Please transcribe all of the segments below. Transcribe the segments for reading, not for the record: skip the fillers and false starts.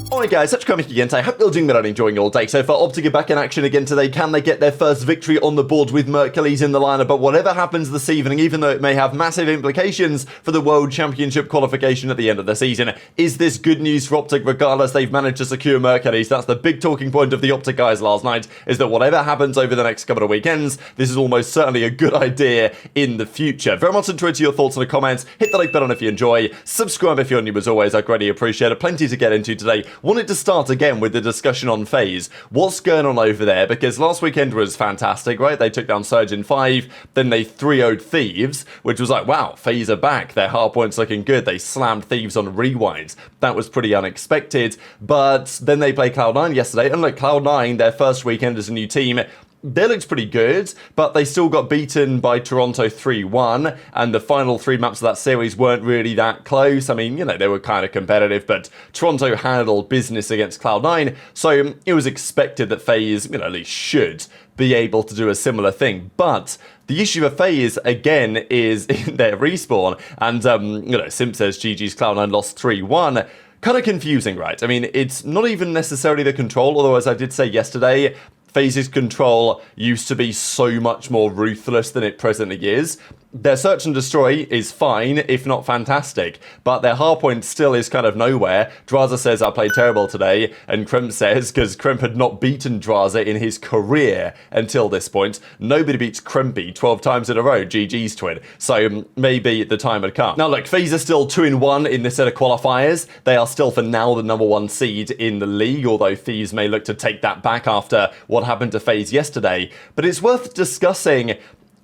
Alright guys, such coming again today. I hope you're doing well and enjoying your day. So far, OpTic are back in action again today. Can they get their first victory on the board with MercuLes in the lineup? But whatever happens this evening, even though it may have massive implications for the World Championship qualification at the end of the season, is this good news for OpTic? Regardless, they've managed to secure MercuLes. That's the big talking point of the OpTic guys last night, is that whatever happens over the next couple of weekends, this is almost certainly a good idea in the future. Very much enjoyed your thoughts in the comments. Hit the like button if you enjoy. Subscribe if you're new as always. I greatly appreciate it. Plenty to get into today. Wanted to start again with the discussion on FaZe. What's going on over there? Because last weekend was fantastic, right? They took down Surge in 5, then they 3-0'd Thieves, which was like, wow, FaZe are back. Their hardpoint's looking good. They slammed Thieves on rewinds. That was pretty unexpected. But then they played Cloud9 yesterday, and look, Cloud9, their first weekend as a new team, they looked pretty good, but they still got beaten by Toronto 3-1, and the final 3 maps of that series weren't really that close. I mean, you know, they were kind of competitive, but Toronto handled business against Cloud9, so it was expected that FaZe, you know, at least should be able to do a similar thing. But the issue of FaZe, again, is in their respawn, and, you know, Simp says GG's Cloud9 lost 3-1. Kind of confusing, right? I mean, it's not even necessarily the control, although as I did say yesterday, FaZe's control used to be so much more ruthless than it presently is. Their search and destroy is fine, if not fantastic, but their hardpoint still is kind of nowhere. Drazah says, I played terrible today, and Kremp says, because Kremp had not beaten Drazah in his career until this point. Nobody beats Krempy 12 times in a row, GG's twin, so maybe the time had come. Now look, FaZe are still 2-1 in this set of qualifiers. They are still for now the #1 seed in the league, although Thieves may look to take that back after what happened to FaZe yesterday. But it's worth discussing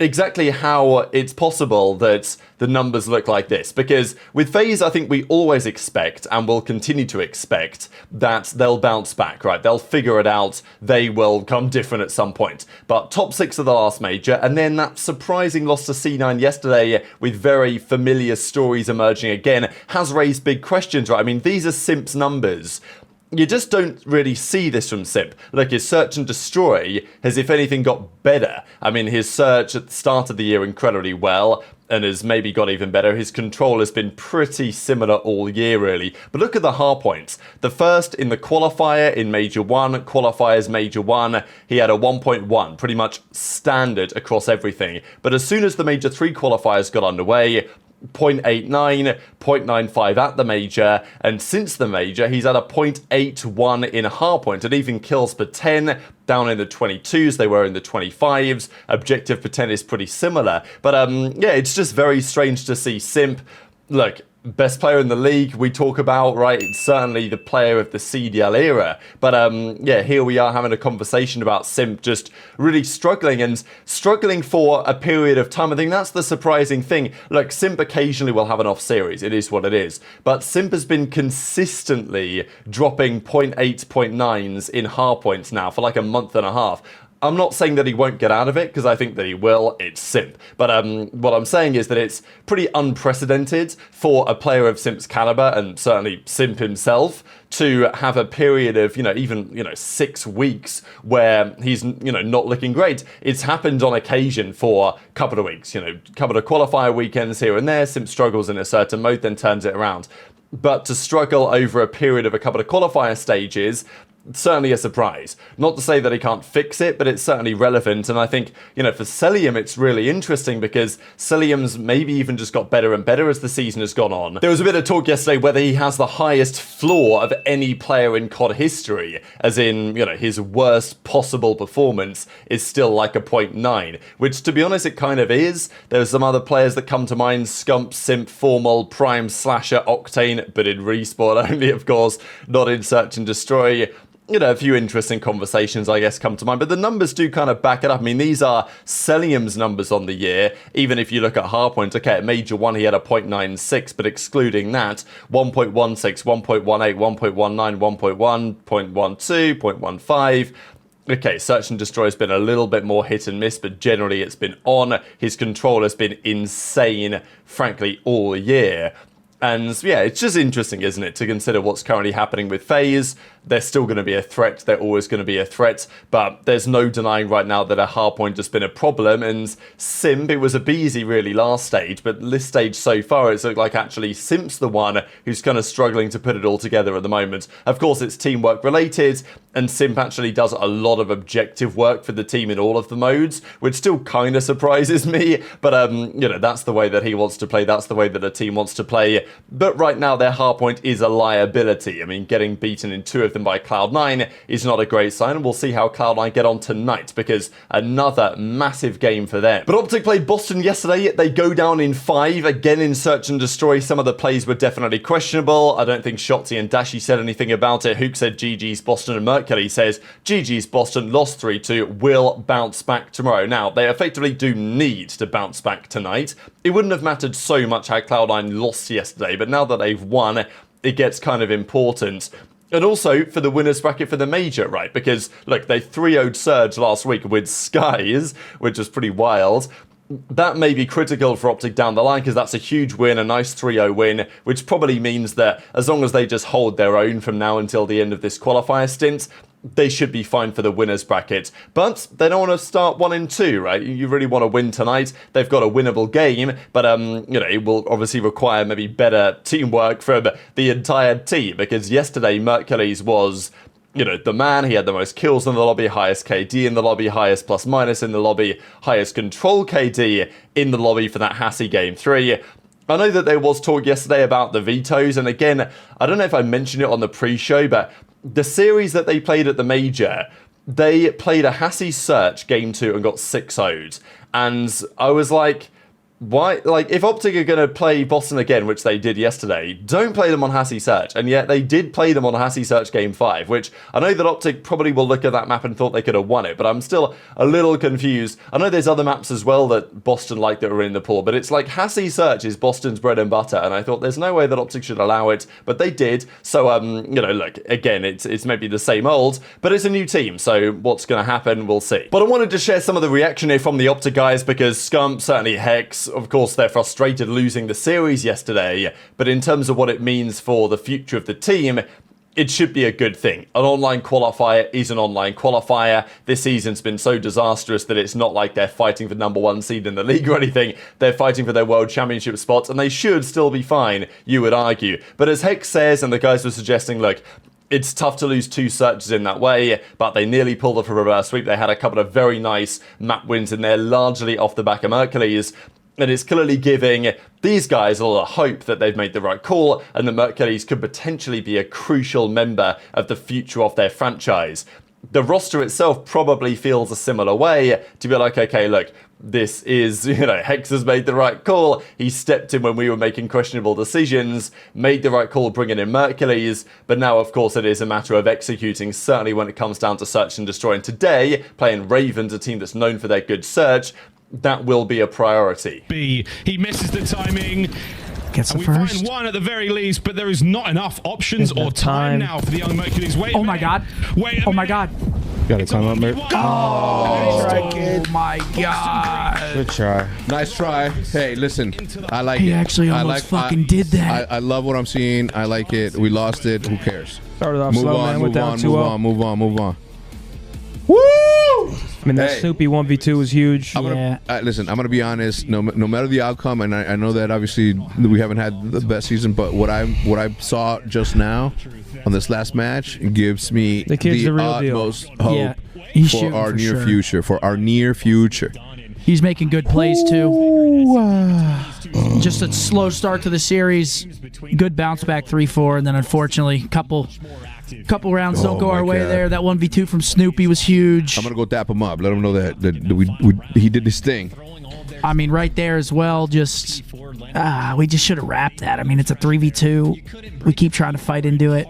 exactly how it's possible that the numbers look like this, because with FaZe I think we always expect, and will continue to expect, that they'll bounce back, right? They'll figure it out, they will come different at some point. But top 6 of the last major, and then that surprising loss to C9 yesterday with very familiar stories emerging again, has raised big questions, right? I mean, these are Simp's numbers. You just don't really see this from Simp. Like, his search and destroy has, if anything, got better. I mean, his search at the start of the year incredibly well, and has maybe got even better. His control has been pretty similar all year, really. But look at the hardpoints. The first in the qualifier in Major 1, qualifiers Major 1, he had a 1.1, pretty much standard across everything. But as soon as the Major 3 qualifiers got underway, 0.89, 0.95 at the major, and since the major, he's at a 0.81 in hardpoint, and even kills per 10 down in the 22s, they were in the 25s. Objective per 10 is pretty similar, but yeah, it's just very strange to see Simp. Look, best player in the league, we talk about, right? It's certainly the player of the CDL era. But yeah, here we are having a conversation about Simp just really struggling, and struggling for a period of time. I think that's the surprising thing. Look, Simp occasionally will have an off series. It is what it is. But Simp has been consistently dropping 0.8, 0.9s in hardpoints now for like a month and a half. I'm not saying that he won't get out of it, because I think that he will. It's Simp. But what I'm saying is that it's pretty unprecedented for a player of Simp's caliber, and certainly Simp himself, to have a period of, even 6 weeks where he's, not looking great. It's happened on occasion for a couple of weeks, couple of qualifier weekends here and there. Simp struggles in a certain mode, then turns it around. But to struggle over a period of a couple of qualifier stages, certainly a surprise. Not to say that he can't fix it, but it's certainly relevant. And I think, for Cellium, it's really interesting because Cellium's maybe even just got better and better as the season has gone on. There was a bit of talk yesterday whether he has the highest floor of any player in COD history, as in, his worst possible performance is still like a 0.9, which, to be honest, it kind of is. There's some other players that come to mind: Scump, Simp, Formal, Prime, Slasher, Octane, but in respawn only, of course, not in search and destroy. A few interesting conversations, I guess, come to mind, but the numbers do kind of back it up. I mean, these are Cellium's numbers on the year. Even if you look at hardpoint, okay, at Major 1, he had a 0.96, but excluding that, 1.16, 1.18, 1.19, 1.1, 0.12, 0.15. Okay, search and destroy has been a little bit more hit and miss, but generally it's been on. His control has been insane, frankly, all year. And yeah, it's just interesting, isn't it, to consider what's currently happening with FaZe. They're still going to be a threat. They're always going to be a threat. But there's no denying right now that a hardpoint has been a problem. And Simp, it was aBeZy really last stage. But this stage so far, it's looked like actually Simp's the one who's kind of struggling to put it all together at the moment. Of course, it's teamwork related. And Simp actually does a lot of objective work for the team in all of the modes, which still kind of surprises me. But, you know, that's the way that he wants to play. That's the way that the team wants to play. But right now, their hardpoint is a liability. I mean, getting beaten in 2 of them by Cloud9 is not a great sign. And we'll see how Cloud9 get on tonight, because another massive game for them. But OpTic played Boston yesterday. They go down in 5, again in search and destroy. Some of the plays were definitely questionable. I don't think Shotzzy and Dashy said anything about it. Huke said GG's Boston, and MercuLes says GG's Boston, lost 3-2, will bounce back tomorrow. Now, they effectively do need to bounce back tonight. It wouldn't have mattered so much how Cloud9 lost yesterday, but now that they've won, it gets kind of important. And also for the winners bracket for the major, right? Because, look, they 3-0'd Surge last week with Skyz, which was pretty wild. That may be critical for OpTic down the line, because that's a huge win, a nice 3-0 win, which probably means that as long as they just hold their own from now until the end of this qualifier stint, they should be fine for the winners bracket. But they don't want to start 1-2, right? You really want to win tonight. They've got a winnable game, but you know, it will obviously require maybe better teamwork from the entire team, because yesterday MercuLes was, you know, the man. He had the most kills in the lobby, highest KD in the lobby, highest plus minus in the lobby, highest control KD in the lobby for that Hassy game 3. I know that there was talk yesterday about the vetoes, and again, I don't know if I mentioned it on the pre-show, but the series that they played at the major, they played a Hassy Search game 2 and got 6-0'd. And I was like, why? Like, if OpTic are going to play Boston again, which they did yesterday, don't play them on Hassy Search. And yet they did play them on Hassy Search game 5, which I know that OpTic probably will look at that map and thought they could have won it, but I'm still a little confused. I know there's other maps as well that Boston like that were in the pool, but it's like Hassy Search is Boston's bread and butter, and I thought there's no way that OpTic should allow it, but they did. So, you know, look, again, it's maybe the same old, but it's a new team, so what's going to happen, we'll see. But I wanted to share some of the reaction here from the OpTic guys, because Scump, certainly Hex, of course, they're frustrated losing the series yesterday, but in terms of what it means for the future of the team, it should be a good thing. An online qualifier is an online qualifier. This season's been so disastrous that it's not like they're fighting for #1 seed in the league or anything. They're fighting for their world championship spots, and they should still be fine, you would argue. But as Hex says, and the guys were suggesting, look, it's tough to lose 2 searches in that way, but they nearly pulled off a reverse sweep. They had a couple of very nice map wins in there, largely off the back of MercuLes. And it's clearly giving these guys a lot of hope that they've made the right call, and that MercuLes could potentially be a crucial member of the future of their franchise. The roster itself probably feels a similar way, to be like, okay, look, this is, you know, Hex has made the right call. He stepped in when we were making questionable decisions, made the right call bringing in MercuLes, but now, of course, it is a matter of executing, certainly when it comes down to search and destroy. And today, playing Ravens, a team that's known for their good search, that will be a priority. He misses the timing. Gets the we first. find one at the very least, but there is not enough options or time now for the young MercuLes. Wait, oh my god. Wait, oh my god. Gotta climb up, Merc. Oh my god. Good try. Nice try. Hey, listen, I like it. He actually almost fucking did that. I love what I'm seeing. I like it. We lost it. Who cares? Started off Move slow, on, man. move Went down on, 2-0. move on. Woo! I mean, that Hey. Snoopy 1v2 was huge. Listen, I'm gonna be honest. No matter the outcome, and I know that obviously we haven't had the best season, but what I saw just now on this last match gives me The kid's the real utmost deal. hope Yeah, he's for shooting our for near sure. future. For our near future. He's making good plays too. Just a slow start to the series. Good bounce back 3-4, and then unfortunately, couple rounds don't go my our way God. there. That 1v2 from Snoopy was huge. I'm gonna go dap him up. Let him know that he did his thing. I mean, right there as well. Just we just should have wrapped that. I mean, it's a 3v2. We keep trying to fight into it.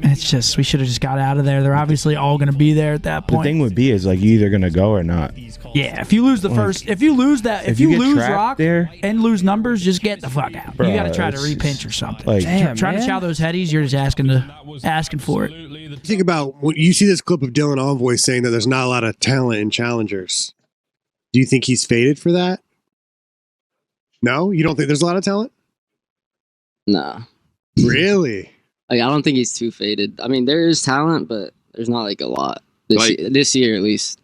It's just, we should have just got out of there. They're obviously all going to be there at that The point. thing would be is like you either gonna go or not. Yeah, if you lose the first, if you lose that, if you you get lose trapped rock there- and lose numbers, just get the fuck out. Bro, you got to try to it's repinch or something. like- Trying to chow those headies, you're just asking for it. Think about what you see this clip of Dylan Envoy saying that there's not a lot of talent in challengers. Do you think he's faded for that? No, you don't think there's a lot of talent? Nah. Really? Like, I don't think he's too faded. I mean, there is talent, but there's not like a lot this year at least.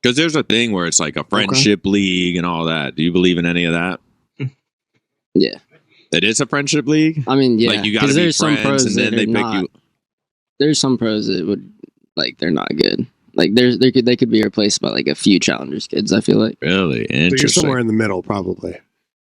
Because there's a thing where it's like a friendship league and all that. Do you believe in any of that? Yeah. It is a friendship league? I mean, yeah. Like, you gotta be friends and then they pick you. There's some pros that would, like, they're not good. Like, they could be replaced by, like, a few challengers kids, I feel like. Really? Interesting. So you're somewhere in the middle, probably.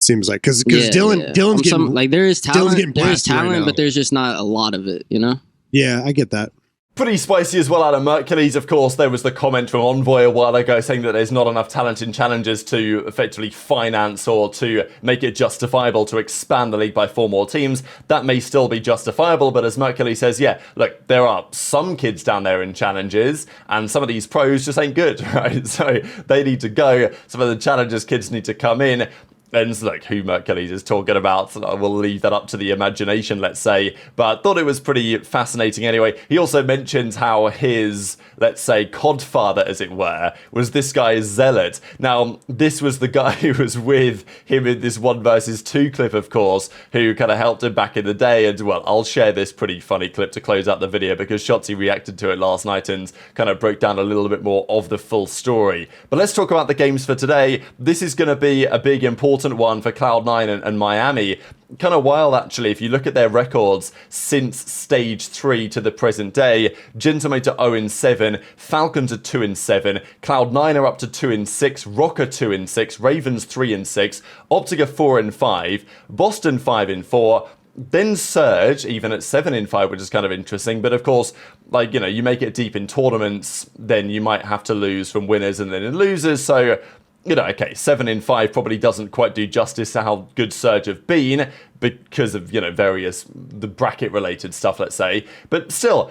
Seems like. Because Dylan's getting... like, there is talent, right but there's just not a lot of it, you know? Yeah, I get that. Pretty spicy as well out of MercuLes, of course. There was the comment from Envoy a while ago saying that there's not enough talent in challenges to effectively finance or to make it justifiable to expand the league by 4 more teams. That may still be justifiable, but as MercuLes says, yeah, look, there are some kids down there in challenges, and some of these pros just ain't good, right? So they need to go. Some of the challenges kids need to come in. And look, who MercuLes is talking about, we'll leave that up to the imagination, let's say. But I thought it was pretty fascinating anyway. He also mentions how his, let's say, codfather, as it were, was this guy Zealot. Now, this was the guy who was with him in this 1 versus 2 clip, of course, who kind of helped him back in the day. And, well, I'll share this pretty funny clip to close out the video because Shotzzy reacted to it last night and kind of broke down a little bit more of the full story. But let's talk about the games for today. This is going to be a big, important one for Cloud9 and Miami. Kind of wild, actually, if you look at their records since Stage 3 to the present day. Gentlemate are 0-7, Falcons are 2-7, Cloud9 are up to 2-6, Rock are 2-6, Ravens 3-6, OpTic are 4-5, Boston 5-4, then Surge, even at 7-5, which is kind of interesting. But of course, like, you know, you make it deep in tournaments, then you might have to lose from winners and then in losers. So, you know, okay, 7-5 probably doesn't quite do justice to how good Surge have been because of, you know, the bracket related stuff, let's say. But still,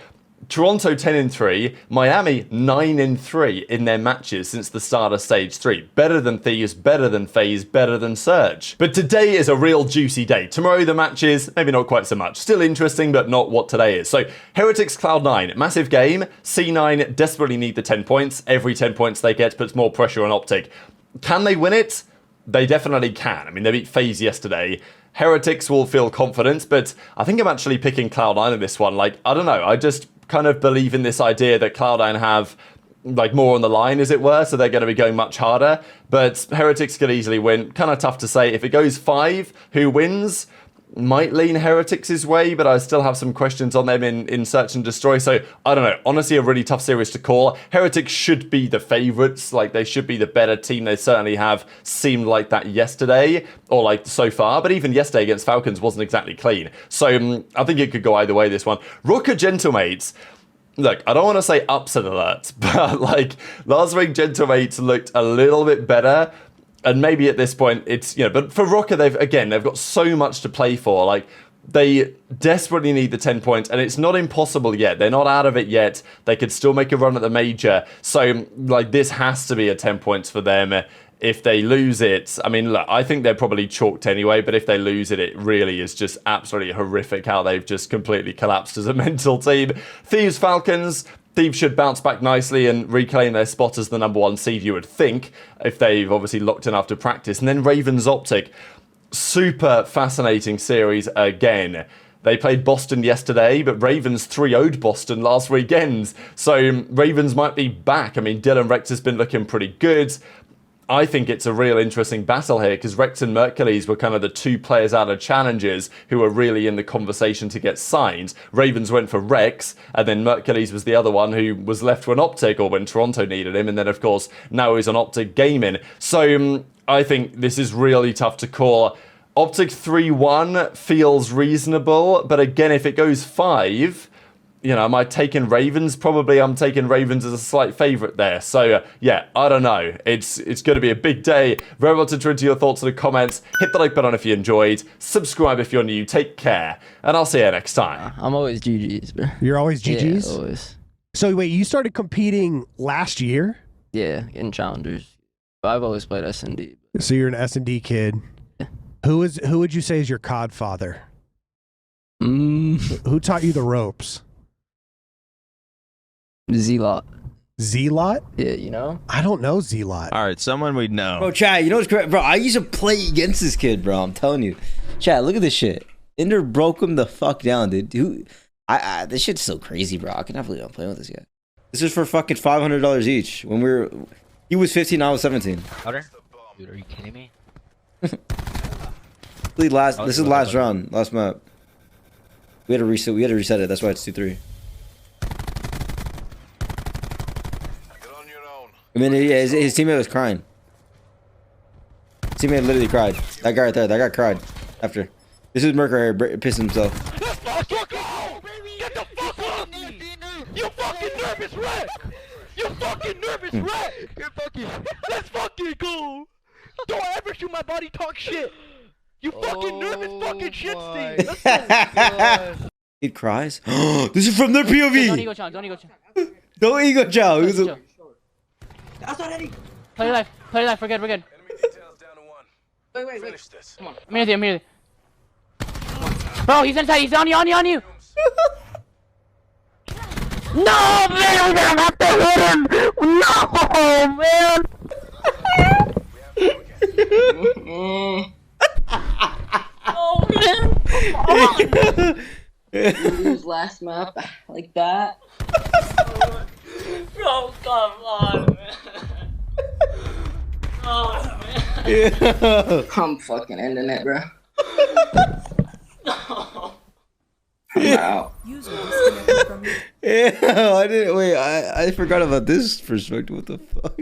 Toronto 10-3, Miami 9-3 in their matches since the start of Stage 3. Better than Thieves, better than FaZe, better than Surge. But today is a real juicy day. Tomorrow the matches, maybe not quite so much. Still interesting, but not what today is. So, Heretics Cloud9, massive game. C9 desperately need the 10 points. Every 10 points they get puts more pressure on OpTic. Can they win it? They definitely can. I mean, they beat FaZe yesterday. Heretics will feel confident, but I think I'm actually picking Cloud9 in this one. Like, I don't know. I just kind of believe in this idea that Cloud9 have, like, more on the line, as it were, so they're going to be going much harder. But Heretics could easily win. Kind of tough to say. If it goes 5, who wins? Might lean Heretics' way, but I still have some questions on them in Search and Destroy. So, I don't know. Honestly, a really tough series to call. Heretics should be the favourites. Like, they should be the better team. They certainly have seemed like that yesterday, or like so far. But even yesterday against Falcons wasn't exactly clean. So, I think it could go either way, this one. Rook are Gentlemates. Look, I don't want to say upset alert, but like, last week Gentlemates looked a little bit better. And maybe at this point, it's, you know, but for Rocker, they've got so much to play for. Like, they desperately need the 10 points, and it's not impossible yet. They're not out of it yet. They could still make a run at the major. So, like, this has to be a 10 points for them. If they lose it, I mean, look, I think they're probably chalked anyway, but if they lose it, it really is just absolutely horrific how they've just completely collapsed as a mental team. Thieves Falcons. Thieves should bounce back nicely and reclaim their spot as the #1 seed, you would think, if they've obviously locked in after practice. And then Ravens OpTic. Super fascinating series again. They played Boston yesterday, but Ravens 3-0'd Boston last weekend. So Ravens might be back. I mean, Dylan Rex has been looking pretty good. I think it's a real interesting battle here because Rex and MercuLes were kind of the 2 players out of challenges who were really in the conversation to get signed. Ravens went for Rex, and then MercuLes was the other one who was left when OpTic, or when Toronto needed him, and then of course now he's on OpTic gaming. So I think this is really tough to call. OpTic 3-1 feels reasonable, but again, if it goes 5... You know, am I taking Ravens? Probably I'm taking Ravens as a slight favourite there. So, yeah, I don't know. It's going to be a big day. Very well to enter into your thoughts in the comments. Hit the like button if you enjoyed. Subscribe if you're new. Take care. And I'll see you next time. I'm always GG's, bro. You're always GG's? Yeah, always. So, wait, you started competing last year? Yeah, in challengers. But I've always played S&D. So you're an S&D kid. Yeah. Who would you say is your codfather? Who taught you the ropes? Z-Lot. Z-Lot? Yeah, you know? I don't know Z-Lot. All right, someone we'd know. Bro, Chad, you know what's correct? Bro, I used to play against this kid, bro. I'm telling you. Chad, look at this shit. Ender broke him the fuck down, dude. This shit's so crazy, bro. I cannot believe I'm playing with this guy. This is for fucking $500 each. When he was 15, I was 17. Outer? Dude, are you kidding me? This is last round, last map. We had to reset it. That's why it's 2-3. I mean, his teammate was crying. His teammate literally cried. That guy right there. That guy cried after. This is Merc right here, pissing himself. Let's fucking go! Get the fuck off me! You fucking nervous wreck! You fucking nervous wreck! Let's fucking go! Don't ever shoot my body, talk shit! You fucking nervous fucking shit, Steve! Let's go! He cries. This is from their POV! Don't ego chow, don't ego chow. Don't ego chow! That's not Eddie! Play life, we're good, we're good. Wait. Come on, I'm here with you. Bro, he's inside, he's on you! No, man, I'm gonna have to hit him! No, man! Oh, man! Lose last map like that. Bro, come on, man. Oh, man. Yeah. I'm fucking ending it, bro. I'm out. Yeah, I forgot about this perspective. What the fuck?